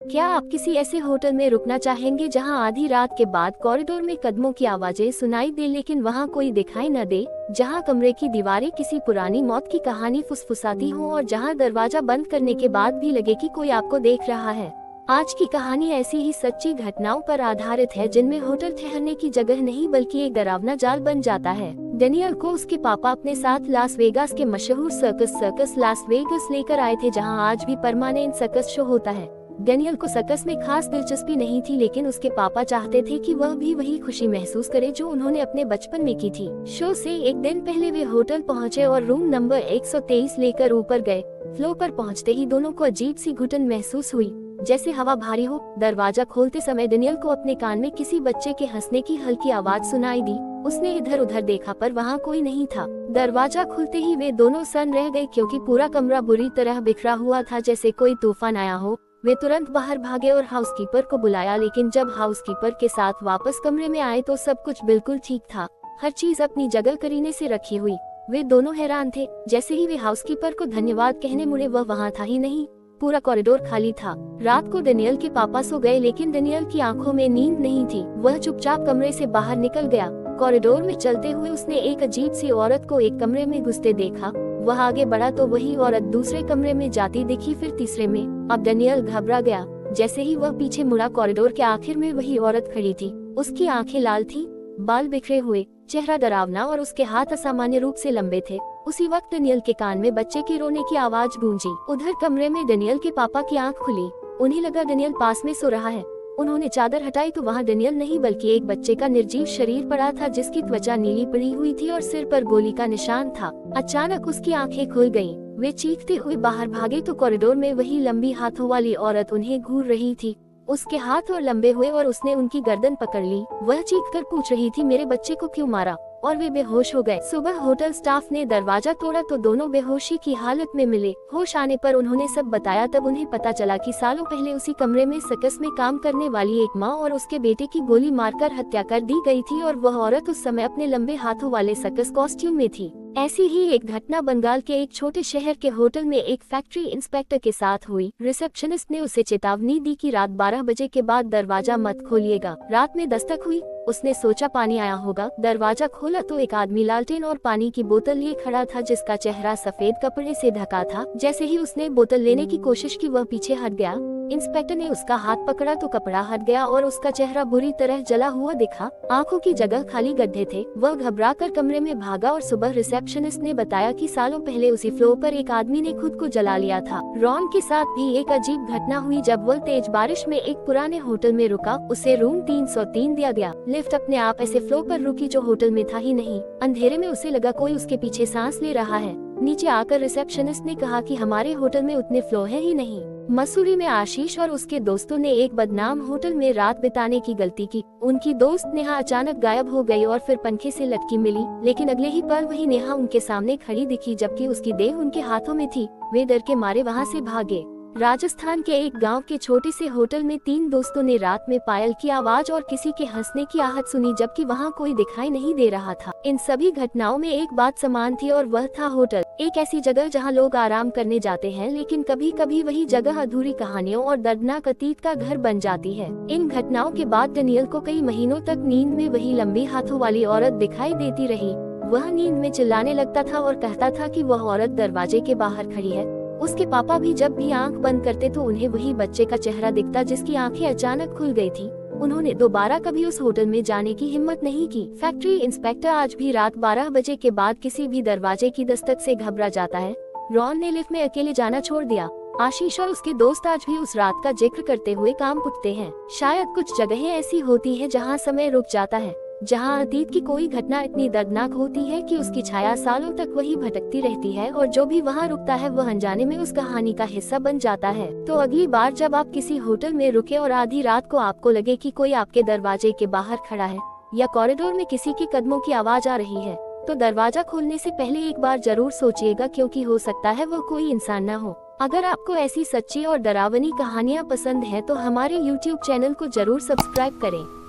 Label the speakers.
Speaker 1: क्या आप किसी ऐसे होटल में रुकना चाहेंगे जहां आधी रात के बाद कॉरिडोर में कदमों की आवाजें सुनाई दे लेकिन वहां कोई दिखाई न दे, जहां कमरे की दीवारें किसी पुरानी मौत की कहानी फुसफुसाती हो और जहां दरवाजा बंद करने के बाद भी लगे कि कोई आपको देख रहा है। आज की कहानी ऐसी ही सच्ची घटनाओं पर आधारित है जिनमें होटल ठहरने की जगह नहीं बल्कि एक डरावना जाल बन जाता है। डेनियल को उसके पापा अपने साथ लास वेगास के मशहूर सर्कस लास वेगास लेकर आए थे, जहां आज भी परमानेंट सर्कस शो होता है। डेनियल को सर्कस में खास दिलचस्पी नहीं थी, लेकिन उसके पापा चाहते थे कि वह भी वही खुशी महसूस करे जो उन्होंने अपने बचपन में की थी। शो से एक दिन पहले वे होटल पहुंचे और रूम नंबर 123 लेकर ऊपर गए। फ्लोर पर पहुंचते ही दोनों को अजीब सी घुटन महसूस हुई, जैसे हवा भारी हो। दरवाजा खोलते समय डेनियल को अपने कान में किसी बच्चे के हंसने की हल्की आवाज सुनाई दी। उसने इधर उधर देखा पर वहाँ कोई नहीं था। दरवाजा खुलते ही वे दोनों सन्न रह गए क्योंकि पूरा कमरा बुरी तरह बिखरा हुआ था, जैसे कोई तूफान आया हो। वे तुरंत बाहर भागे और हाउसकीपर को बुलाया, लेकिन जब हाउसकीपर के साथ वापस कमरे में आए तो सब कुछ बिल्कुल ठीक था। हर चीज अपनी जगह करीने से रखी हुई। वे दोनों हैरान थे। जैसे ही वे हाउसकीपर को धन्यवाद कहने मुड़े, वह वहाँ था ही नहीं। पूरा कॉरिडोर खाली था। रात को डेनियल के पापा सो गए, लेकिन डेनियल की आंखों में नींद नहीं थी। वह चुपचाप कमरे से बाहर निकल गया। कॉरिडोर में चलते हुए उसने एक अजीब सी औरत को एक कमरे में घुसते देखा। वह आगे बढ़ा तो वही औरत दूसरे कमरे में जाती दिखी, फिर तीसरे में। अब डेनियल घबरा गया। जैसे ही वह पीछे मुड़ा, कॉरिडोर के आखिर में वही औरत खड़ी थी। उसकी आंखें लाल थी, बाल बिखरे हुए, चेहरा डरावना और उसके हाथ असामान्य रूप से लंबे थे। उसी वक्त डेनियल के कान में बच्चे के रोने की आवाज गूंजी। उधर कमरे में डेनियल के पापा की आंख खुली। उन्हें लगा डेनियल पास में सो रहा है। उन्होंने चादर हटाई तो वहाँ डेनियल नहीं बल्कि एक बच्चे का निर्जीव शरीर पड़ा था, जिसकी त्वचा नीली पड़ी हुई थी और सिर पर गोली का निशान था। अचानक उसकी आंखें खुल गईं। वे चीखते हुए बाहर भागे तो कॉरिडोर में वही लंबी हाथों वाली औरत उन्हें घूर रही थी। उसके हाथ और लंबे हुए और उसने उनकी गर्दन पकड़ ली। वह चीखकर पूछ रही थी, मेरे बच्चे को क्यों मारा? और वे बेहोश हो गए। सुबह होटल स्टाफ ने दरवाजा तोड़ा तो दोनों बेहोशी की हालत में मिले। होश आने पर उन्होंने सब बताया। तब उन्हें पता चला कि सालों पहले उसी कमरे में सर्कस में काम करने वाली एक माँ और उसके बेटे की गोली मारकर हत्या कर दी गई थी, और वह औरत उस समय अपने लंबे हाथों वाले सर्कस कॉस्ट्यूम में थी। ऐसी ही एक घटना बंगाल के एक छोटे शहर के होटल में एक फैक्ट्री इंस्पेक्टर के साथ हुई। रिसेप्शनिस्ट ने उसे चेतावनी दी कि रात 12 बजे के बाद दरवाजा मत खोलिएगा। रात में दस्तक हुई। उसने सोचा पानी आया होगा। दरवाजा खोला तो एक आदमी लालटेन और पानी की बोतल लिए खड़ा था, जिसका चेहरा सफेद कपड़े से ढका था। जैसे ही उसने बोतल लेने की कोशिश की, वह पीछे हट गया। इंस्पेक्टर ने उसका हाथ पकड़ा तो कपड़ा हट गया और उसका चेहरा बुरी तरह जला हुआ दिखा। आंखों की जगह खाली गड्ढे थे। वह घबराकर कमरे में भागा और सुबह रिसेप्शनिस्ट ने बताया कि सालों पहले उसी फ्लोर पर एक आदमी ने खुद को जला लिया था। रॉन के साथ भी एक अजीब घटना हुई जब वह तेज बारिश में एक पुराने होटल में रुका। उसे रूम 303 दिया गया। लिफ्ट अपने आप ऐसे फ्लोर पर रुकी जो होटल में था ही नहीं। अंधेरे में उसे लगा कोई उसके पीछे सांस ले रहा है। नीचे आकर रिसेप्शनिस्ट ने कहा कि हमारे होटल में उतने फ्लोर है ही नहीं। मसूरी में आशीष और उसके दोस्तों ने एक बदनाम होटल में रात बिताने की गलती की। उनकी दोस्त नेहा अचानक गायब हो गई और फिर पंखे से लटकी मिली, लेकिन अगले ही पल वही नेहा उनके सामने खड़ी दिखी, जबकि उसकी देह उनके हाथों में थी। वे डर के मारे वहाँ से भागे। राजस्थान के एक गांव के छोटे से होटल में 3 दोस्तों ने रात में पायल की आवाज और किसी के हंसने की आहट सुनी, जबकि वहां कोई दिखाई नहीं दे रहा था। इन सभी घटनाओं में एक बात समान थी और वह था होटल। एक ऐसी जगह जहां लोग आराम करने जाते हैं, लेकिन कभी कभी वही जगह अधूरी कहानियों और दर्दनाक अतीत का घर बन जाती है। इन घटनाओं के बाद डेनियल को कई महीनों तक नींद में वही लंबी हाथों वाली औरत दिखाई देती रही। वह नींद में चिल्लाने लगता था और कहता था कि वह औरत दरवाजे के बाहर खड़ी है। उसके पापा भी जब भी आंख बंद करते तो उन्हें वही बच्चे का चेहरा दिखता, जिसकी आंखें अचानक खुल गई थी। उन्होंने दोबारा कभी उस होटल में जाने की हिम्मत नहीं की। फैक्ट्री इंस्पेक्टर आज भी रात 12 बजे के बाद किसी भी दरवाजे की दस्तक से घबरा जाता है। रॉन ने लिफ्ट में अकेले जाना छोड़ दिया। आशीष और उसके दोस्त आज भी उस रात का जिक्र करते हुए काम पुटते हैं। शायद कुछ जगहें ऐसी होती हैं जहां समय रुक जाता है, जहां अतीत की कोई घटना इतनी दर्दनाक होती है कि उसकी छाया सालों तक वही भटकती रहती है, और जो भी वहां रुकता है वह अनजाने में उस कहानी का हिस्सा बन जाता है। तो अगली बार जब आप किसी होटल में रुके और आधी रात को आपको लगे कि कोई आपके दरवाजे के बाहर खड़ा है या कॉरिडोर में किसी के कदमों की आवाज आ रही है, तो दरवाजा खोलने से पहले एक बार जरूर सोचिएगा, क्योंकि हो सकता है वो कोई इंसान न हो। अगर आपको ऐसी सच्ची और डरावनी कहानियाँ पसंद है तो हमारे YouTube चैनल को जरूर सब्सक्राइब करें।